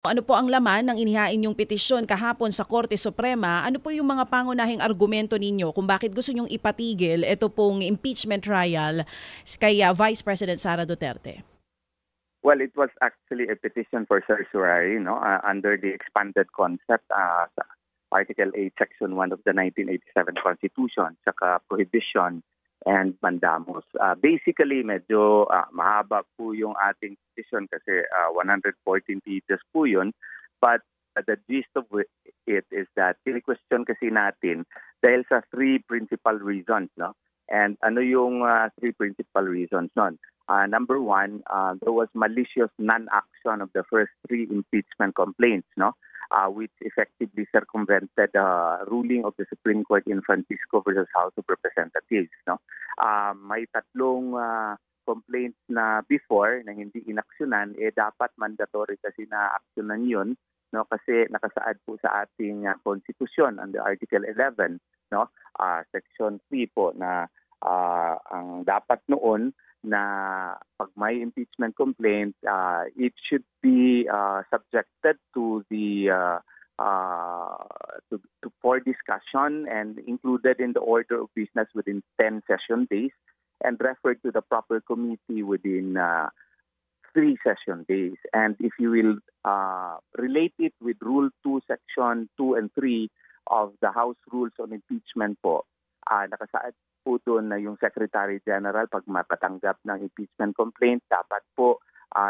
Ano po ang laman ng inihain niyong petisyon kahapon sa Korte Suprema? Ano po yung mga pangunahing argumento ninyo kung bakit gusto niyong ipatigil ito pong impeachment trial kay Vice President Sara Duterte? Well, it was actually a petition for certiorari, no, under the expanded concept sa Article 8, Section 1 of the 1987 Constitution, saka prohibition and mandamus. Basically, medyo mahaba po yung ating petition kasi 114 pages po yun. But the gist of it is that kini-question kasi natin dahil sa three principal reasons, no? And ano yung three principal reasons nun? Number one, there was malicious non-action of the first three impeachment complaints, no, which effectively circumvented the ruling of the Supreme Court in Francisco versus House of Representatives. No, may tatlong complaints na before na hindi inaksyonan, dapat mandatory kasi na aksyonan yun, no, kasi nakasaad po sa ating konstitusyon under Article 11, no, Section 3 po na ang dapat noon na pag may impeachment complaint, it should be subjected to the for discussion and included in the order of business within 10 session days and referred to the proper committee within 3 session days. And if you will relate it with Rule 2, Section 2 and 3 of the House Rules on Impeachment po, nakasaad po doon na yung Secretary General pag mapatanggap ng impeachment complaint, dapat po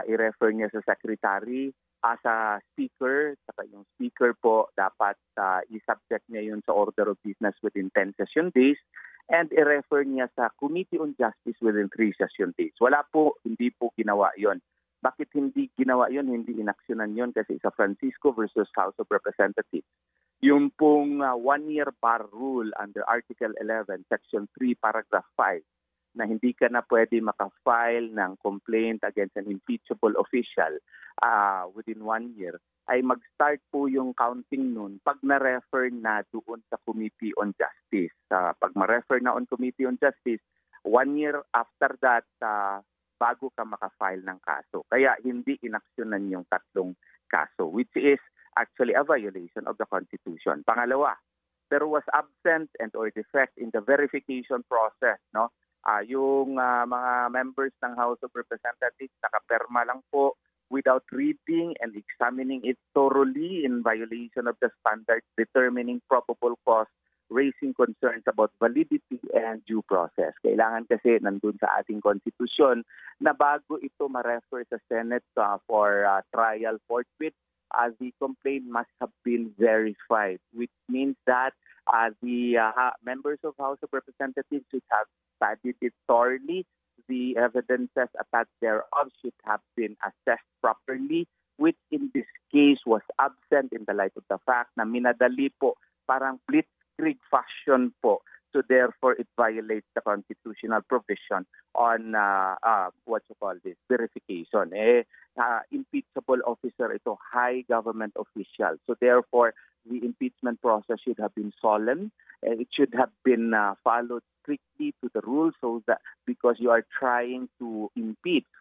i-refer niya sa Secretary, sa Speaker, saka yung Speaker po dapat i-subject niya yun sa order of business within 10 session days and i-refer niya sa Committee on Justice within 3 session days. Wala po, hindi po ginawa yon. Bakit hindi ginawa yon? Hindi inaksyonan yon kasi sa Francisco versus House of Representatives. Yung pong 1-year bar rule under Article 11, Section 3, Paragraph 5, na hindi ka na pwede makafile ng complaint against an impeachable official within 1 year, ay mag-start po yung counting nun pag na-refer na doon sa Committee on Justice. Pag ma-refer na on Committee on Justice, 1 year after that, bago ka makafile ng kaso. Kaya hindi inaksyonan yung tatlong kaso, which is actually a violation of the Constitution. Pangalawa, there was absence and or defect in the verification process, no? Yung mga members ng House of Representatives nakaperma lang po without reading and examining it thoroughly in violation of the standards determining probable cause, raising concerns about validity and due process. Kailangan kasi nandun sa ating konstitusyon na bago ito ma-refer sa Senate for trial forthwith, the complaint must have been verified, which means that the members of House of Representatives should have studied it thoroughly. The evidences attached thereof should have been assessed properly, which in this case was absent in the light of the fact na minadali po, parang blitzkrieg fashion po. So therefore, it violates the constitutional provision on verification. Impeachable officer ito, high government official. So therefore, the impeachment process should have been solemn. It should have been followed strictly to the rules, so that because you are trying to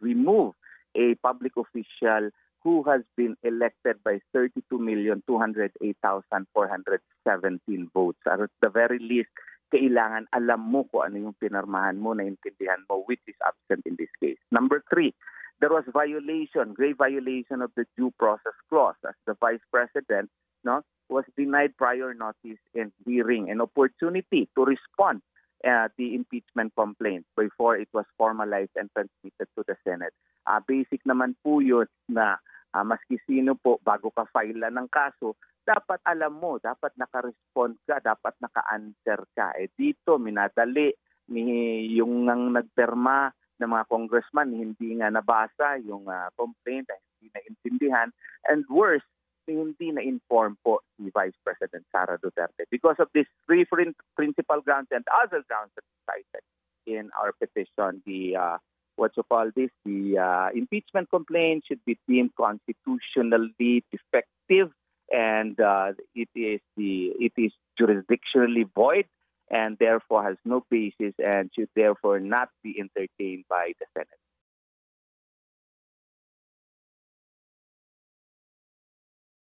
remove a public official who has been elected by 32,208,417 votes. At the very least, kailangan alam mo kung ano yung pinarmahan mo, naintindihan mo, which is absent in this case. Number 3, there was grave violation of the due process clause as the Vice President, no, was denied prior notice and hearing an opportunity to respond the impeachment complaint before it was formalized and transmitted to the Senate. Basic naman po yun na maski sino po bago ka file ng kaso, dapat alam mo, dapat naka-respond ka, dapat naka-answer ka. Dito, minadali, yung nagperma ng mga congressman, hindi nga nabasa yung complaint, hindi naintindihan, and worse, hindi na-inform po si Vice President Sara Duterte. Because of these three principal grounds and other grounds that we cited in our petition, the impeachment complaint should be deemed constitutionally defective, and it is jurisdictionally void and therefore has no basis and should therefore not be entertained by the Senate.